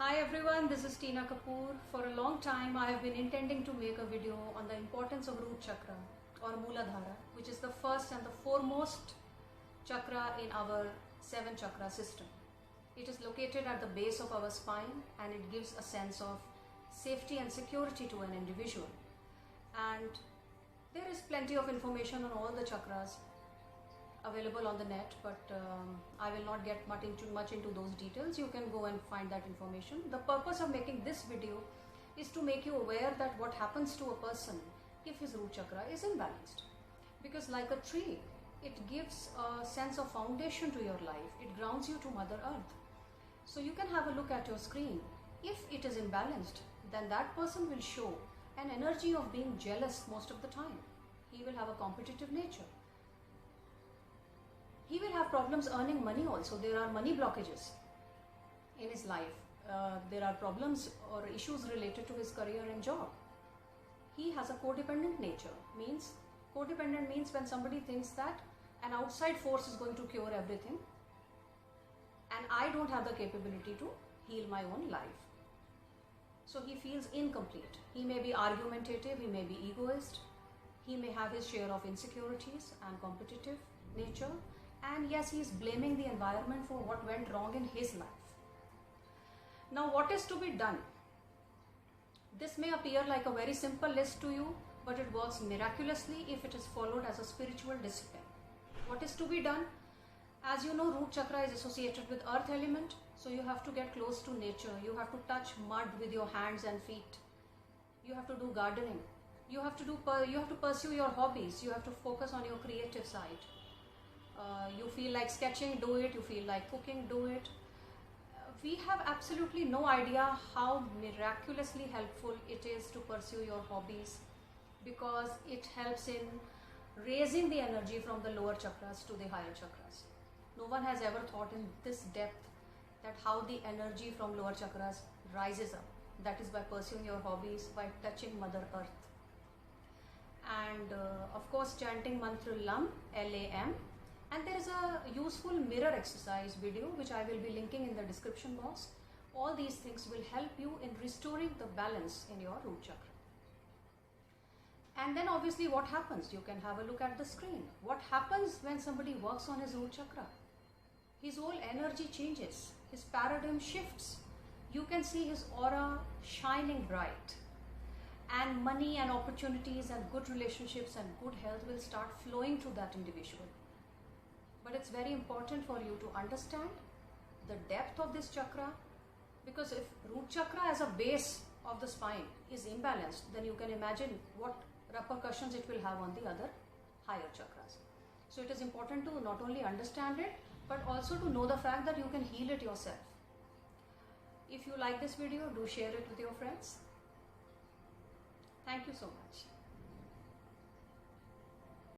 Hi everyone, this is Tina Kapoor. For a long time I have been intending to make a video on the importance of root chakra or Mooladhara, which is the first and the foremost chakra in our 7 chakra system. It is located at the base of our spine and it gives a sense of safety and security to an individual. And there is plenty of information on all the chakras available on the net, but I will not get much into those details. You can go and find that information. The purpose of making this video is to make you aware that what happens to a person if his root chakra is imbalanced. Because like a tree, it gives a sense of foundation to your life. It grounds you to Mother Earth. So you can have a look at your screen. If it is imbalanced, then that person will show an energy of being jealous most of the time. He will have a competitive nature. He will have problems earning money also. There are money blockages in his life. There are problems or issues related to his career and job. He has a codependent nature. Codependent means when somebody thinks that an outside force is going to cure everything and I don't have the capability to heal my own life. So he feels incomplete. He may be argumentative, he may be egoist, he may have his share of insecurities and competitive nature. And yes, he is blaming the environment for what went wrong in his life. Now, what is to be done? This may appear like a very simple list to you, but it works miraculously if it is followed as a spiritual discipline. What is to be done? As you know, root chakra is associated with earth element, so you have to get close to nature. You have to touch mud with your hands and feet. You have to do gardening. You have to pursue your hobbies. You have to focus on your creative side. You feel like sketching, do it. You feel like cooking, do it. We have absolutely no idea how miraculously helpful it is to pursue your hobbies, because it helps in raising the energy from the lower chakras to the higher chakras. No one has ever thought in this depth that how the energy from lower chakras rises up. That is by pursuing your hobbies, by touching Mother Earth. And of course chanting mantra LAM, L-A-M. And there is a useful mirror exercise video which I will be linking in the description box. All these things will help you in restoring the balance in your root chakra. And then obviously what happens? You can have a look at the screen. What happens when somebody works on his root chakra? His whole energy changes. His paradigm shifts. You can see his aura shining bright. And money and opportunities and good relationships and good health will start flowing to that individual. But it's very important for you to understand the depth of this chakra, because if root chakra as a base of the spine is imbalanced, then you can imagine what repercussions it will have on the other higher chakras. So it is important to not only understand it, but also to know the fact that you can heal it yourself. If you like this video, do share it with your friends. Thank you so much.